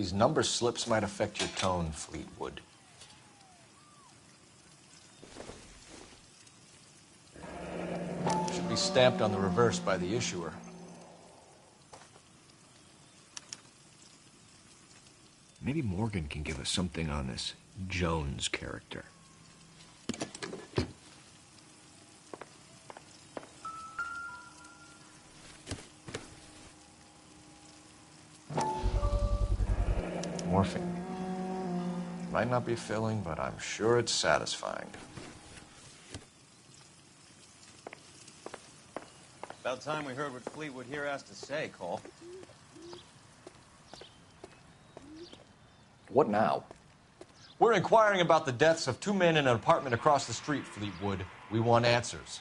These number slips might affect your tone, Fleetwood. Should be stamped on the reverse by the issuer. Maybe Morgan can give us something on this Jones character. Morphine. Might not be filling, but I'm sure it's satisfying. About time we heard what Fleetwood here has to say, Cole. What now? We're inquiring about the deaths of two men in an apartment across the street, Fleetwood. We want answers.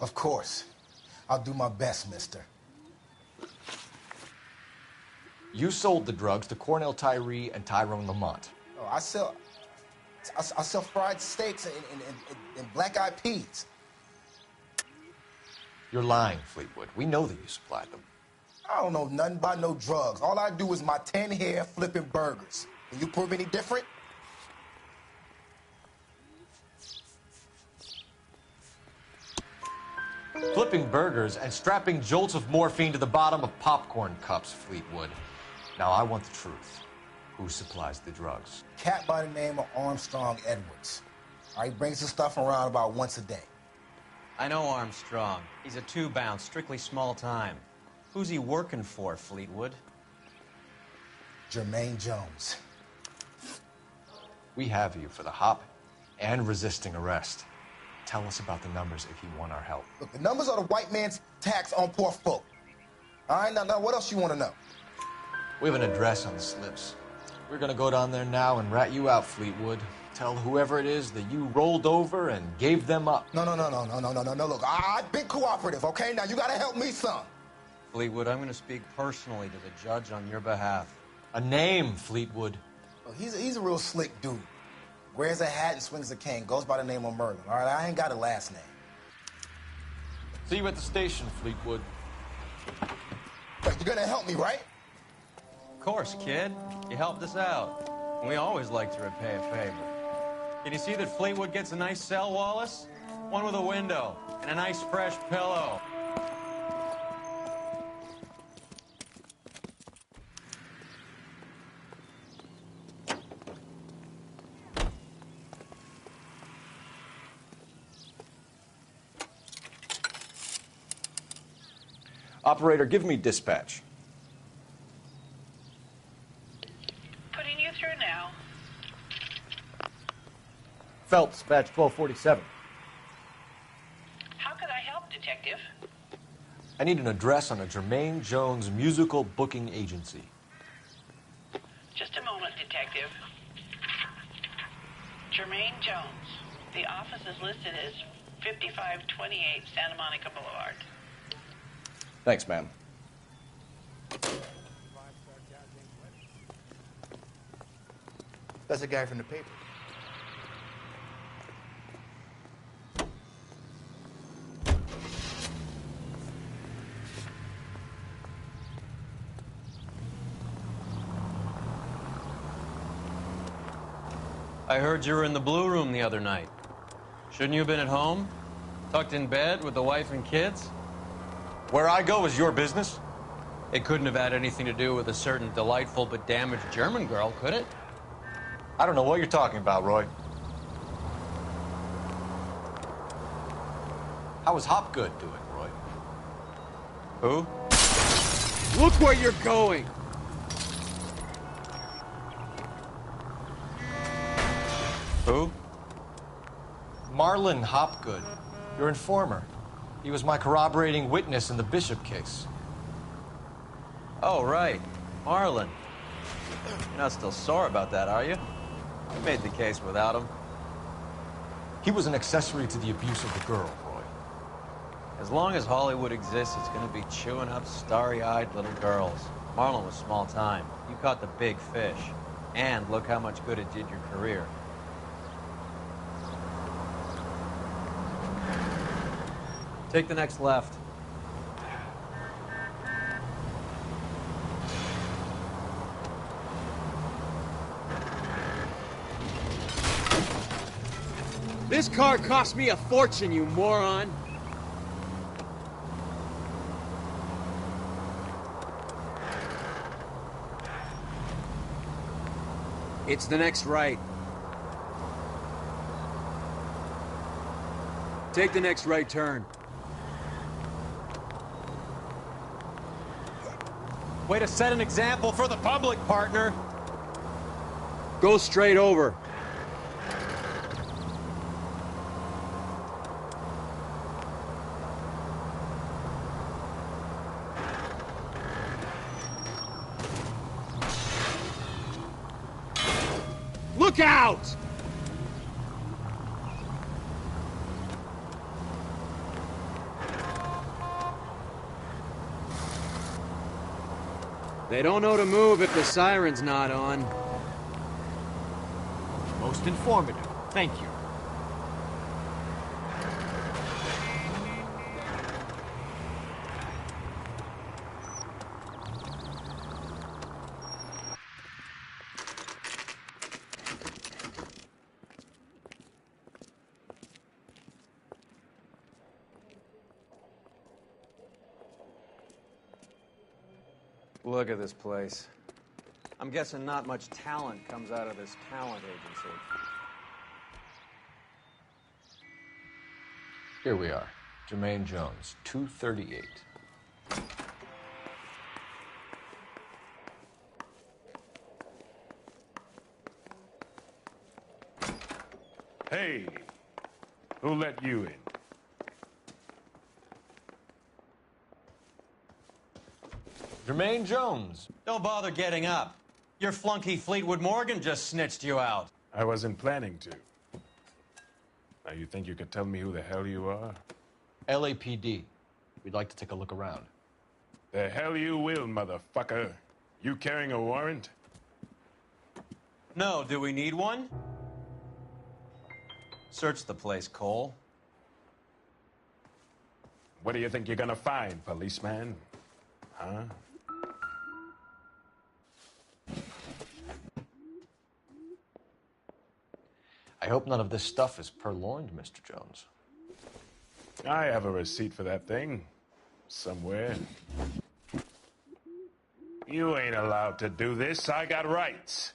Of course. I'll do my best, mister. You sold the drugs to Cornell Tyree and Tyrone Lamont. Oh, I sell fried steaks and black-eyed peas. You're lying, Fleetwood. We know that you supplied them. I don't know nothing about no drugs. All I do is my 10 hair flipping burgers. Can you prove any different? Flipping burgers and strapping jolts of morphine to the bottom of popcorn cups, Fleetwood. Now, I want the truth. Who supplies the drugs? Cat by the name of Armstrong Edwards. He brings the stuff around about once a day. I know Armstrong. He's a two-bounce, strictly small time. Who's he working for, Fleetwood? Jermaine Jones. We have you for the hop and resisting arrest. Tell us about the numbers if you want our help. Look, the numbers are the white man's tax on poor folk. All right, now what else you want to know? We have an address on the slips. We're gonna go down there now and rat you out, Fleetwood. Tell whoever it is that you rolled over and gave them up. No. Look, I've been cooperative, okay? Now you gotta help me some. Fleetwood, I'm gonna speak personally to the judge on your behalf. A name, Fleetwood. Well, he's a real slick dude. Wears a hat and swings a cane. Goes by the name of Merlin. All right, I ain't got a last name. See you at the station, Fleetwood. But you're gonna help me, right? Of course, kid. You helped us out. And we always like to repay a favor. Can you see that Fleetwood gets a nice cell, Wallace? One with a window and a nice fresh pillow. Operator, give me dispatch. Putting you through now. Phelps, dispatch 1247. How could I help, Detective? I need an address on a Jermaine Jones musical booking agency. Just a moment, Detective. Jermaine Jones. The office is listed as 5528 Santa Monica Boulevard. Thanks, ma'am. That's a guy from the paper. I heard you were in the Blue Room the other night. Shouldn't you have been at home? Tucked in bed with the wife and kids? Where I go is your business? It couldn't have had anything to do with a certain delightful but damaged German girl, could it? I don't know what you're talking about, Roy. How is Hopgood doing, Roy? Who? Look where you're going! Who? Marlon Hopgood, your informer. He was my corroborating witness in the Bishop case. Oh, right. Marlon. You're not still sore about that, are you? You made the case without him. He was an accessory to the abuse of the girl, Roy. As long as Hollywood exists, it's going to be chewing up starry-eyed little girls. Marlon was small time. You caught the big fish. And look how much good it did your career. Take the next left. This car cost me a fortune, you moron! It's the next right. Take the next right turn. Way to set an example for the public, partner. Go straight over. Look out! They don't know to move if the siren's not on. Most informative. Thank you. Look at this place. I'm guessing not much talent comes out of this talent agency. Here we are. Jermaine Jones, 238. Hey, who let you in? Jermaine Jones. Don't bother getting up. Your flunky Fleetwood Morgan just snitched you out. I wasn't planning to. Now, you think you could tell me who the hell you are? LAPD. We'd like to take a look around. The hell you will, motherfucker. You carrying a warrant? No, do we need one? Search the place, Cole. What do you think you're gonna find, policeman? Huh? I hope none of this stuff is purloined, Mr. Jones. I have a receipt for that thing. Somewhere. You ain't allowed to do this. I got rights.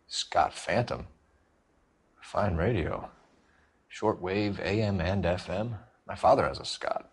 Scott Phantom. Fine radio. Shortwave, AM and FM. My father has a Scott.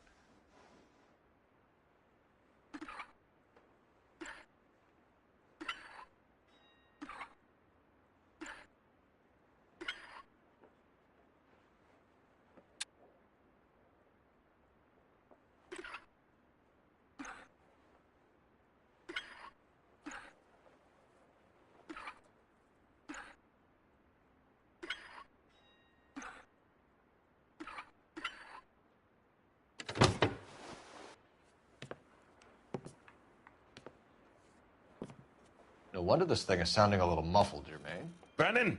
No wonder this thing is sounding a little muffled, Jermaine. Brennan,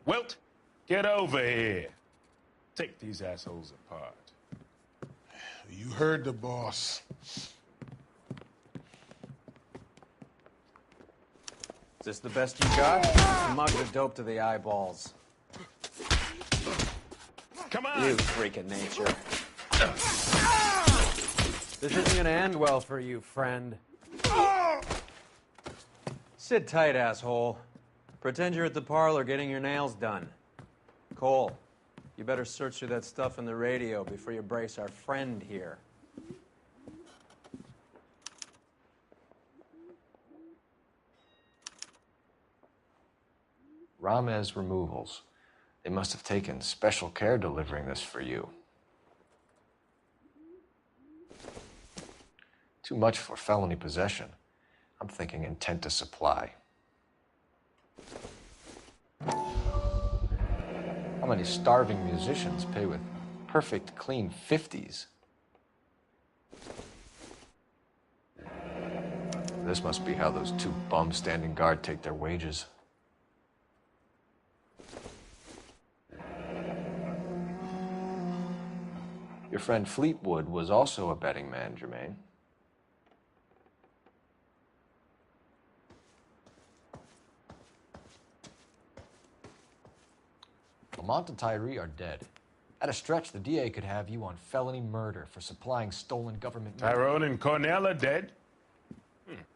Wilt, get over here. Take these assholes apart. You heard the boss. Is this the best you got? Mug the dope to the eyeballs. Come on! You freak of nature. This isn't gonna end well for you, friend. Sit tight, asshole. Pretend you're at the parlor getting your nails done. Cole, you better search through that stuff in the radio before you brace our friend here. Ramez Removals. They must have taken special care delivering this for you. Too much for felony possession. I'm thinking intent to supply. How many starving musicians pay with perfect, clean 50s? This must be how those two bums standing guard take their wages. Your friend Fleetwood was also a betting man, Jermaine. Lamont and Tyree are dead. At a stretch, the DA could have you on felony murder for supplying stolen government money. Tyrone and Cornell are dead?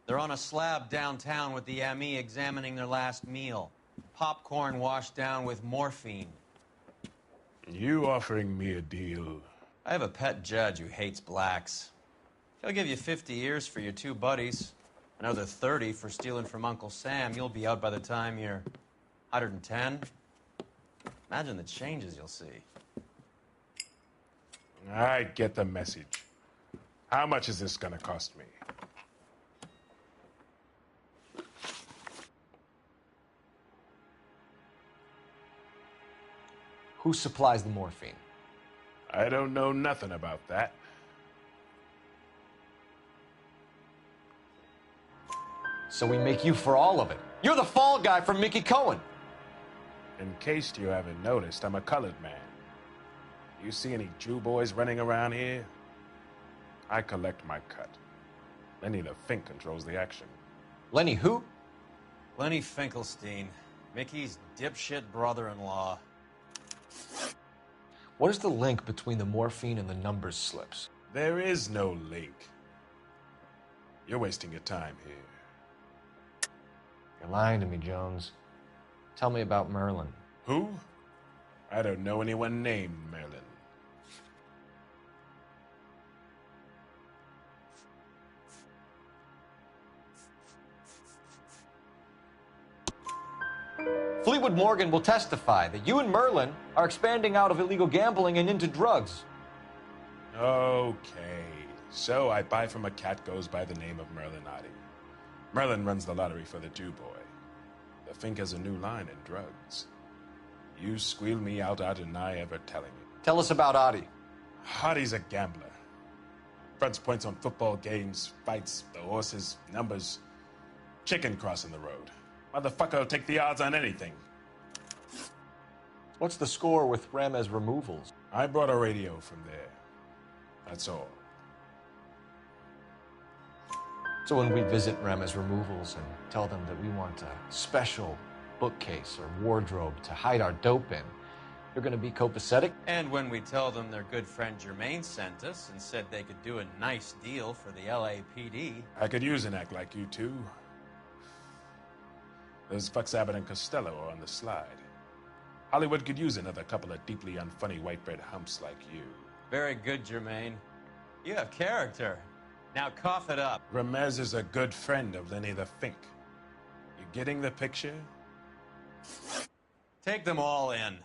They're on a slab downtown with the ME examining their last meal. Popcorn washed down with morphine. You offering me a deal? I have a pet judge who hates blacks. He'll give you 50 years for your two buddies. Another 30 for stealing from Uncle Sam. You'll be out by the time you're 110. Imagine the changes you'll see. I get the message. How much is this gonna cost me? Who supplies the morphine? I don't know nothing about that. So we make you for all of it. You're the fall guy from Mickey Cohen. In case you haven't noticed, I'm a colored man. You see any Jew boys running around here? I collect my cut. Lenny the Fink controls the action. Lenny who? Lenny Finkelstein, Mickey's dipshit brother-in-law. What is the link between the morphine and the numbers slips? There is no link. You're wasting your time here. You're lying to me, Jones. Tell me about Merlin. Who? I don't know anyone named Merlin. Fleetwood Morgan will testify that you and Merlin are expanding out of illegal gambling and into drugs. Okay. So I buy from a cat goes by the name of Merlin Otti. Merlin runs the lottery for the Jew boy. The Fink has a new line in drugs. You squeal me out, I deny ever telling you. Tell us about Adi. Otti's a gambler. Fronts points on football games, fights, the horses, numbers. Chicken crossing the road. Motherfucker will take the odds on anything. What's the score with Ramez removals? I brought a radio from there. That's all. So when we visit Ramez removals and tell them that we want a special bookcase or wardrobe to hide our dope in, you're going to be copacetic? And when we tell them their good friend Jermaine sent us and said they could do a nice deal for the LAPD. I could use an act like you two. Those fucks Abbott and Costello are on the slide. Hollywood could use another couple of deeply unfunny white bread humps like you. Very good, Jermaine. You have character. Now cough it up. Ramez is a good friend of Lenny the Fink. You getting the picture? Take them all in.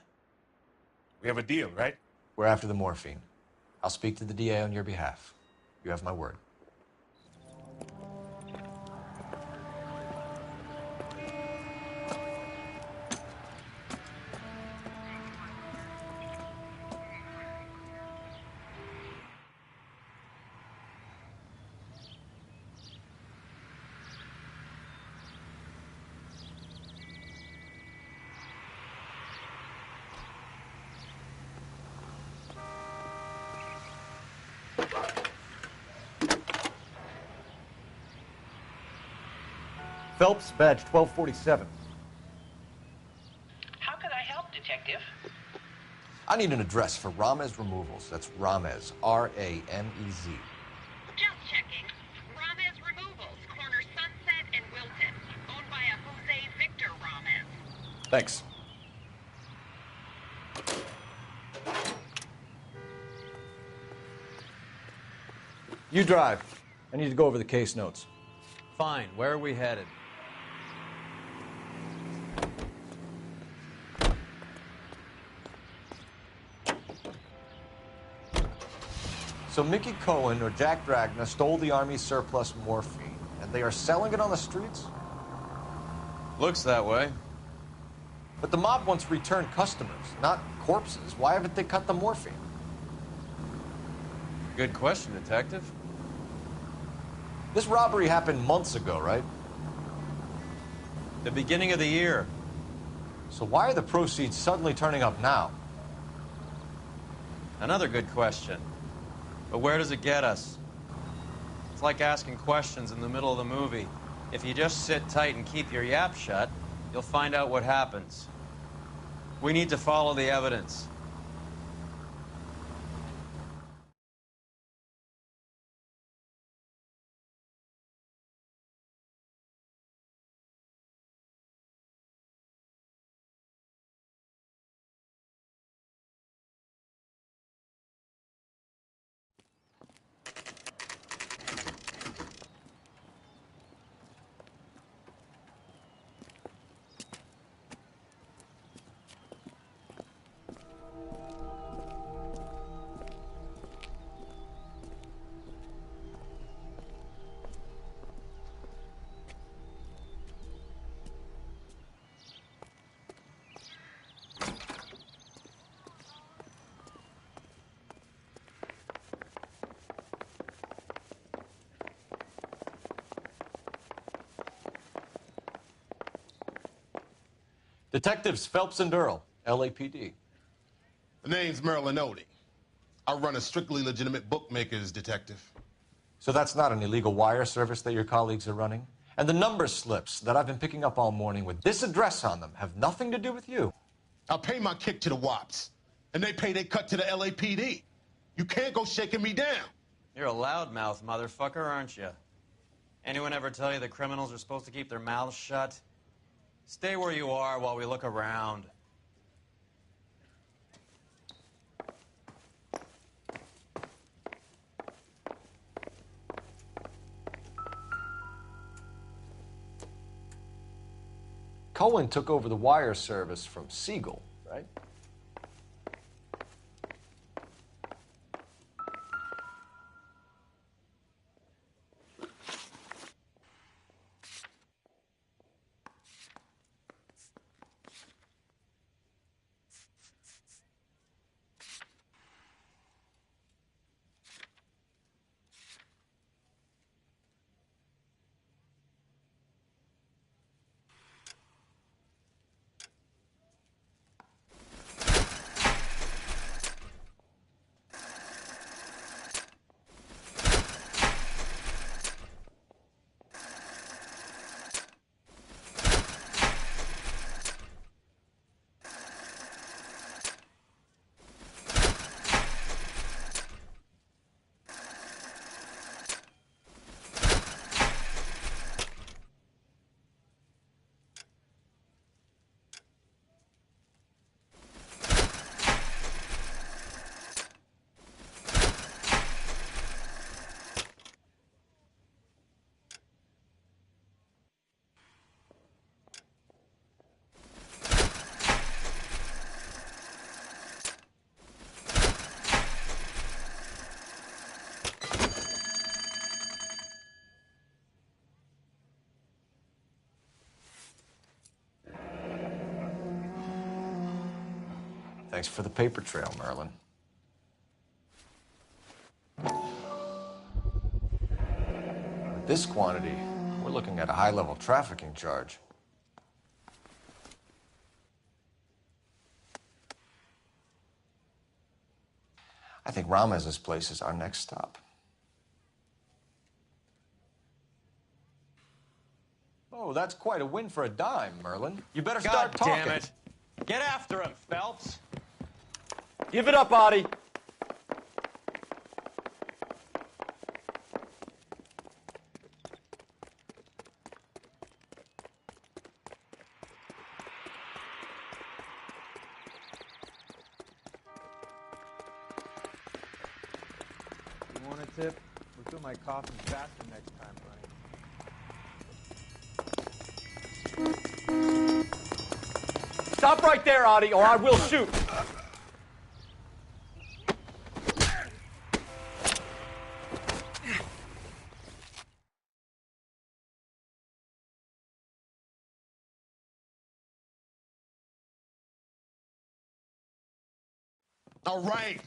We have a deal, right? We're after the morphine. I'll speak to the DA on your behalf. You have my word. Phelps, badge 1247. How can I help, Detective? I need an address for Ramez Removals. That's Ramez, R-A-M-E-Z. Just checking. Ramez Removals, corner Sunset and Wilton. Owned by a Jose Victor Ramez. Thanks. You drive. I need to go over the case notes. Fine. Where are we headed? So Mickey Cohen or Jack Dragna stole the Army's surplus morphine, and they are selling it on the streets? Looks that way. But the mob wants return customers, not corpses. Why haven't they cut the morphine? Good question, Detective. This robbery happened months ago, right? The beginning of the year. So why are the proceeds suddenly turning up now? Another good question. But where does it get us? It's like asking questions in the middle of the movie. If you just sit tight and keep your yap shut, you'll find out what happens. We need to follow the evidence. Detectives Phelps and Earl, LAPD. The name's Merlin Odie. I run a strictly legitimate bookmaker's detective. So that's not an illegal wire service that your colleagues are running? And the number slips that I've been picking up all morning with this address on them have nothing to do with you? I pay my kick to the WOPs, and they pay their cut to the LAPD. You can't go shaking me down. You're a loudmouth motherfucker, aren't you? Anyone ever tell you that criminals are supposed to keep their mouths shut? Stay where you are while we look around. Cohen took over the wire service from Siegel, right? Thanks for the paper trail, Merlin. With this quantity, we're looking at a high-level trafficking charge. I think Ramez's place is our next stop. Oh, that's quite a win for a dime, Merlin. You better start talking. God damn it. Get after him, Phelps. Give it up, Artie. You want a tip? Refill my coffin faster next time, buddy. Stop right there, Artie, or I will shoot.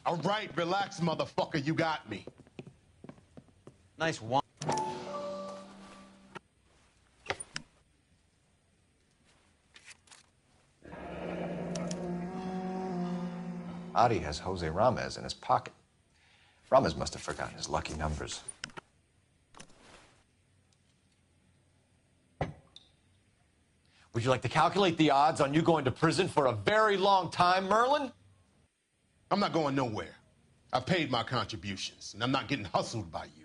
All right, relax, motherfucker, you got me. Nice one. Adi has Jose Ramez in his pocket. Ramos must have forgotten his lucky numbers. Would you like to calculate the odds on you going to prison for a very long time, Merlin? I'm not going nowhere. I paid my contributions, and I'm not getting hustled by you.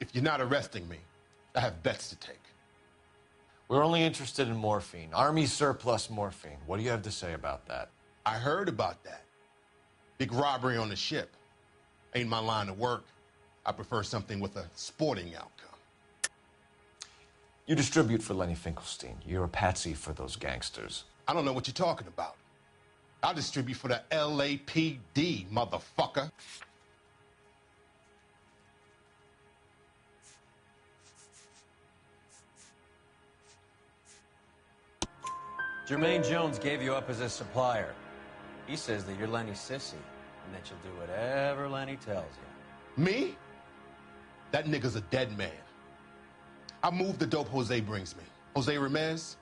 If you're not arresting me, I have bets to take. We're only interested in morphine. Army surplus morphine. What do you have to say about that? I heard about that. Big robbery on the ship. Ain't my line of work. I prefer something with a sporting outcome. You distribute for Lenny Finkelstein. You're a patsy for those gangsters. I don't know what you're talking about. I'll distribute for the LAPD, motherfucker. Jermaine Jones gave you up as a supplier. He says that you're Lenny's sissy and that you'll do whatever Lenny tells you. Me? That nigga's a dead man. I moved the dope Jose brings me. Jose Ramirez?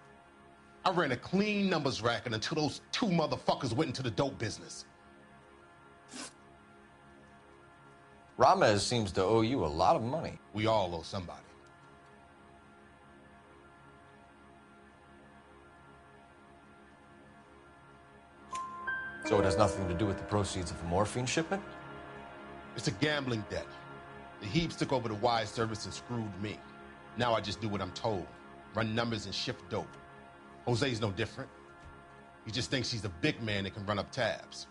I ran a clean numbers racket until those two motherfuckers went into the dope business. Ramez seems to owe you a lot of money. We all owe somebody. So it has nothing to do with the proceeds of the morphine shipment? It's a gambling debt. The Heaps took over the wire service and screwed me. Now I just do what I'm told. Run numbers and shift dope. Jose's no different. He just thinks he's a big man that can run up tabs.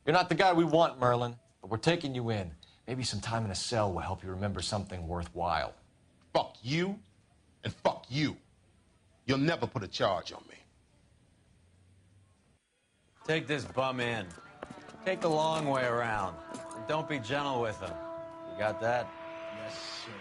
You're not the guy we want, Merlin, but we're taking you in. Maybe some time in a cell will help you remember something worthwhile. Fuck you, and fuck you. You'll never put a charge on me. Take this bum in. Take the long way around. And don't be gentle with him. You got that? Yes, sir.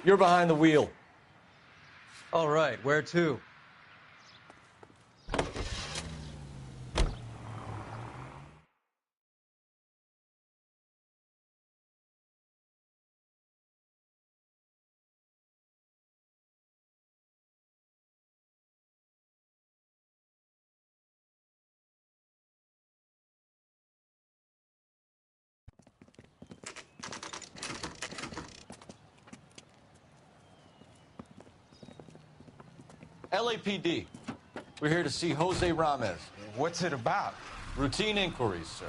You're behind the wheel. All right, where to? LAPD. We're here to see Jose Ramez. What's it about? Routine inquiries, sir.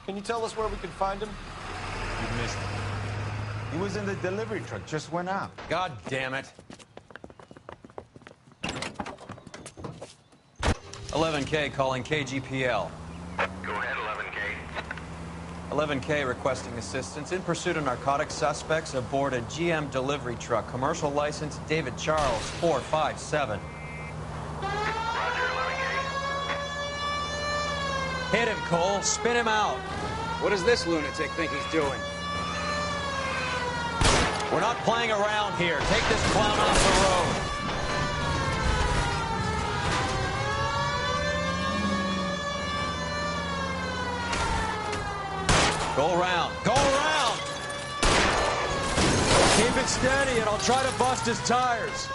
Can you tell us where we can find him? You missed him. He was in the delivery truck, just went out. God damn it. 11K calling KGPL. Go ahead, 11K. 11K requesting assistance in pursuit of narcotic suspects aboard a GM delivery truck. Commercial license David Charles 457. Roger, 11K. Hit him, Cole. Spin him out. What does this lunatic think he's doing? We're not playing around here. Take this clown off the road. Go around. Go around! Keep it steady and I'll try to bust his tires.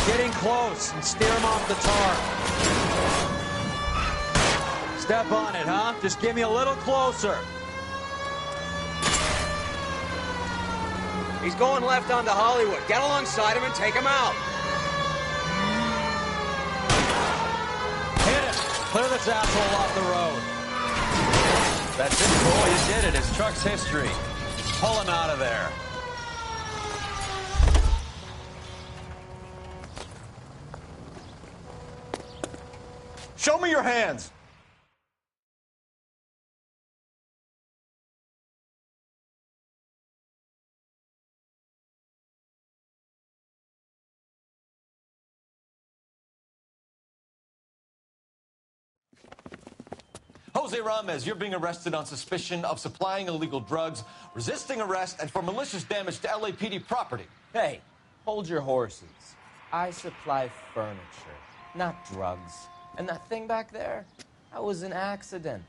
Getting close and steer him off the tar. Step on it, huh? Just give me a little closer. He's going left onto Hollywood. Get alongside him and take him out. Hit him. Clear this asshole off the road. That's it, Cole. You did it. His truck's history. Pull him out of there. Show me your hands. Jose Ramos, you're being arrested on suspicion of supplying illegal drugs, resisting arrest, and for malicious damage to LAPD property. Hey, hold your horses. I supply furniture, not drugs. And that thing back there, that was an accident.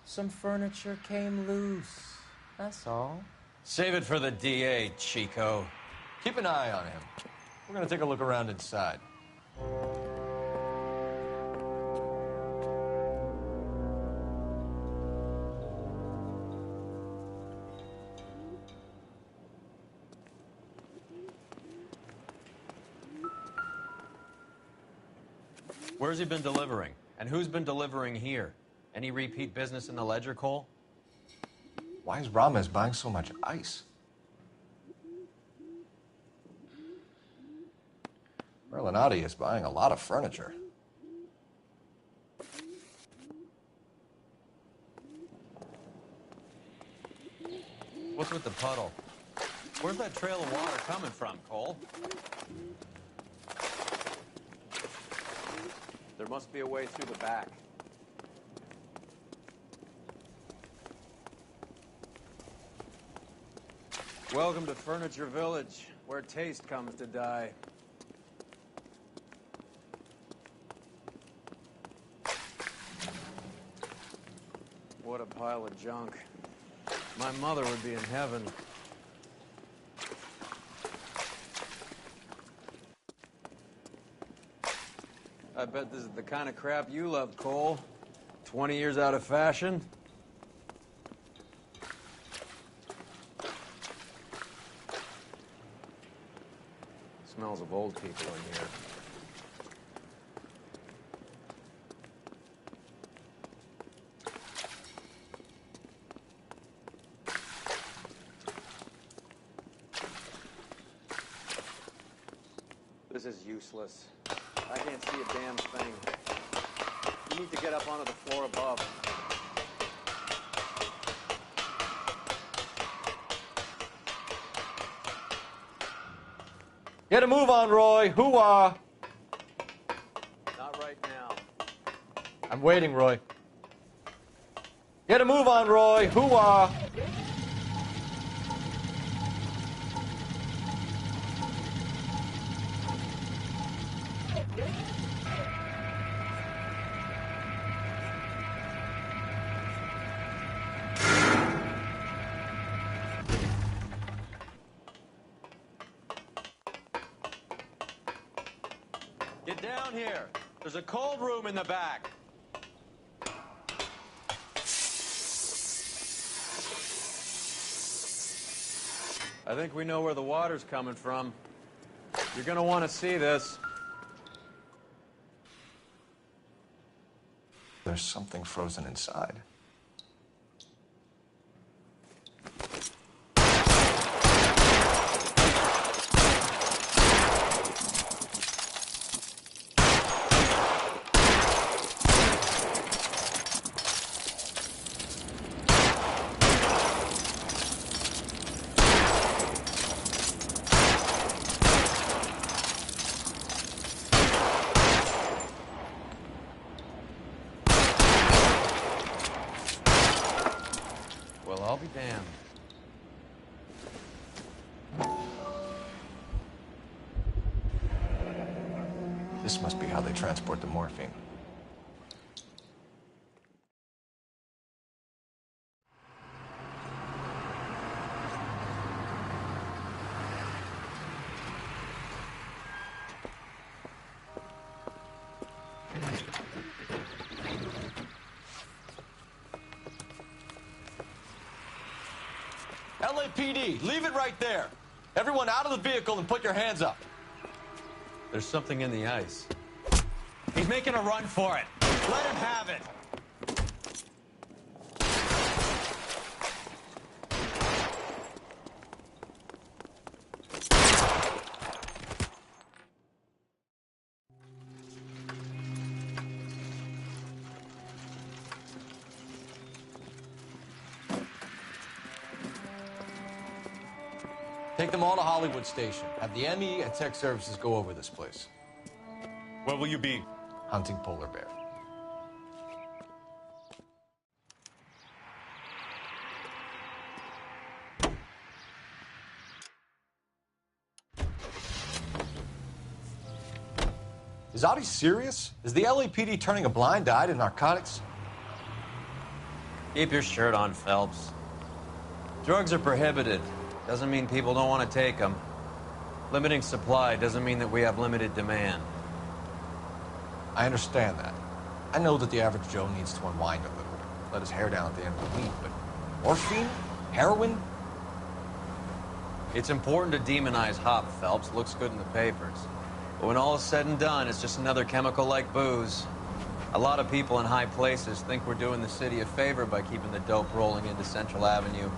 Some furniture came loose. That's all. Save it for the DA, Chico. Keep an eye on him. We're going to take a look around inside. Where's he been delivering? And who's been delivering here? Any repeat business in the ledger, Cole? Why is Ramos buying so much ice? Merlinotti is buying a lot of furniture. What's with the puddle? Where's that trail of water coming from, Cole? There must be a way through the back. Welcome to Furniture Village, where taste comes to die. What a pile of junk. My mother would be in heaven. I bet this is the kind of crap you love, Cole. 20 years out of fashion. Smells of old people in here. This is useless. I can't see a damn thing. You need to get up onto the floor above. Get a move on, Roy. Hoo-ah. Not right now. I'm waiting, Roy. Get a move on, Roy. Hoo-ah. Get down here. There's a cold room in the back. I think we know where the water's coming from. You're gonna want to see this. There's something frozen inside. Well, I'll be damned. This must be how they transport the morphine. LAPD, leave it right there. Everyone out of the vehicle and put your hands up. There's something in the ice. He's making a run for it. Let him have it. Take them all to Hollywood Station. Have the ME and Tech Services go over this place. Where will you be? Hunting polar bear. Is Audie serious? Is the LAPD turning a blind eye to narcotics? Keep your shirt on, Phelps. Drugs are prohibited. Doesn't mean people don't want to take them. Limiting supply doesn't mean that we have limited demand. I understand that. I know that the average Joe needs to unwind a little, let his hair down at the end of the week, but morphine? Heroin? It's important to demonize hop, Phelps. Looks good in the papers. But when all is said and done, it's just another chemical like booze. A lot of people in high places think we're doing the city a favor by keeping the dope rolling into Central Avenue.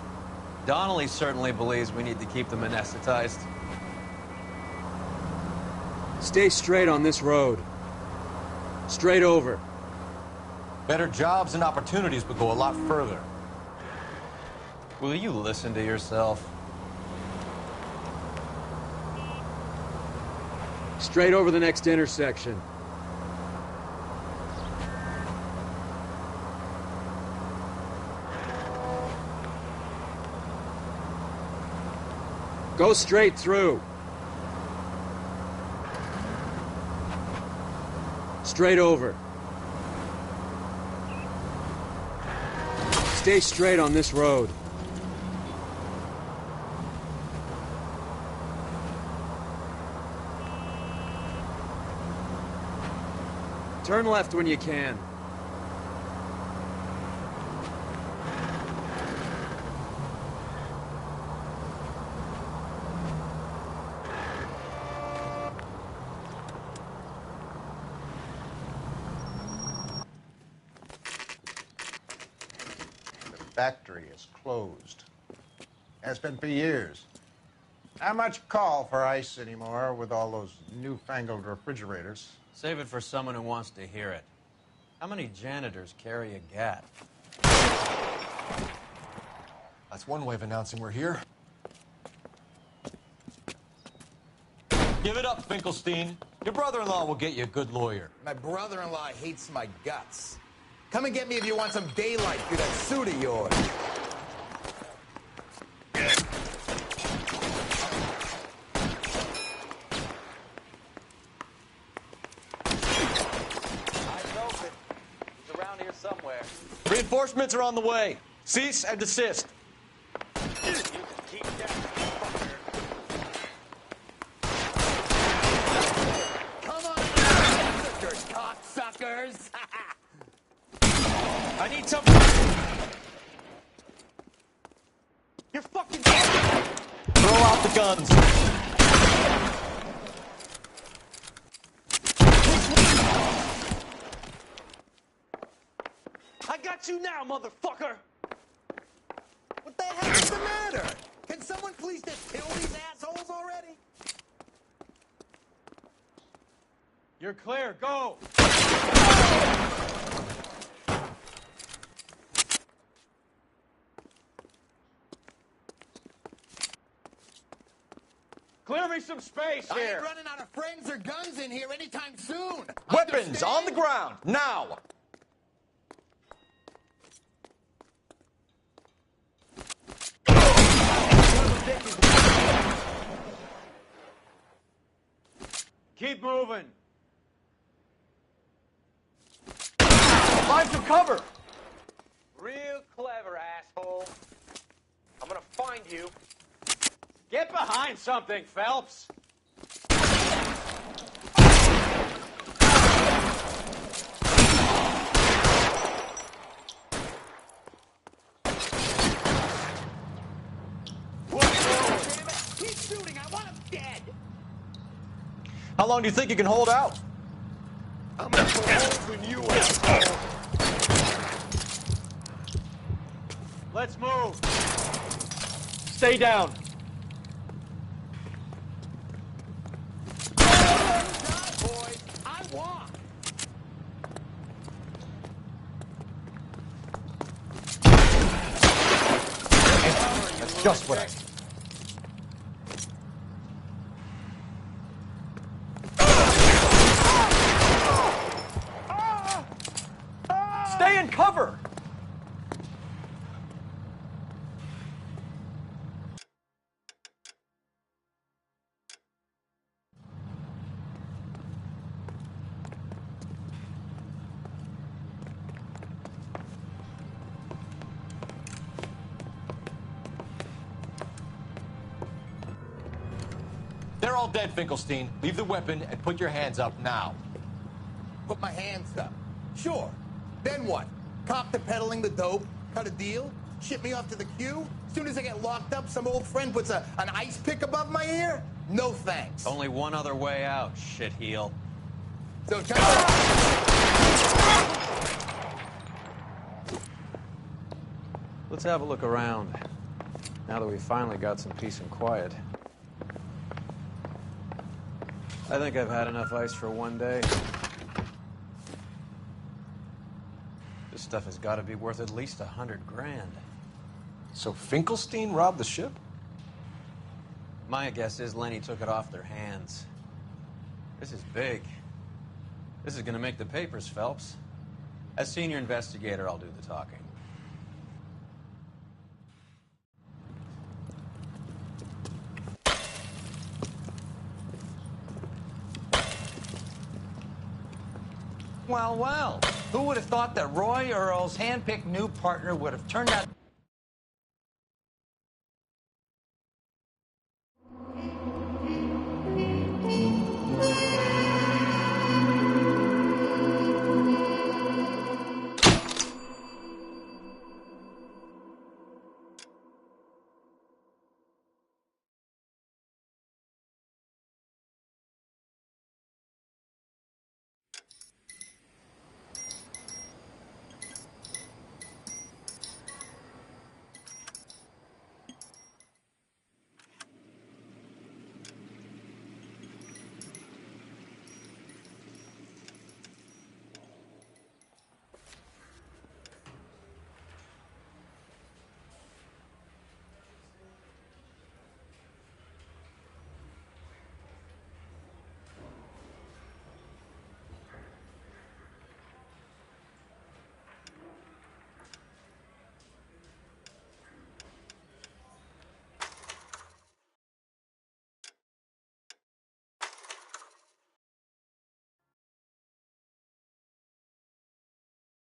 Donnelly certainly believes we need to keep them anesthetized. Stay straight on this road. Straight over. Better jobs and opportunities would go a lot further. Will you listen to yourself? Straight over the next intersection. Go straight through. Straight over. Stay straight on this road. Turn left when you can. Factory is closed. Has been for years. Not much call for ice anymore with all those newfangled refrigerators. Save it for someone who wants to hear it. How many janitors carry a gat? That's one way of announcing we're here. Give it up, Finkelstein. Your brother-in-law will get you a good lawyer. My brother-in-law hates my guts. Come and get me if you want some daylight through that suit of yours. Reinforcements are on the way. Cease and desist. Come on, sisters, cocksuckers! I need some... You're fucking... Throw out the guns. I got you now, motherfucker! What the hell's the matter? Can someone please just kill these assholes already? You're clear, go! Clear me some space I here! ain't running out of friends or guns in here anytime soon! Weapons on the ground, now! Keep moving! Find some cover! Real clever, asshole. I'm gonna find you. Get behind something, Phelps! Keep shooting! I want him dead! How long do you think you can hold out? I'm gonna put holes in you, asshole! Let's move! Stay down. Boys, I walk! That's just what I... They're all dead, Finkelstein. Leave the weapon and put your hands up now. Put my hands up. Sure. Then what? Cop to peddling the dope? Cut a deal? Ship me off to the queue? As soon as I get locked up, some old friend puts an ice pick above my ear? No thanks. Only one other way out, shitheel. So Let's have a look around, now that we finally got some peace and quiet. I think I've had enough ice for one day. This stuff has got to be worth at least $100 grand. So Finkelstein robbed the ship? My guess is Lenny took it off their hands. This is big. This is going to make the papers, Phelps. As senior investigator, I'll do the talking. Well, well, who would have thought that Roy Earl's hand-picked new partner would have turned out...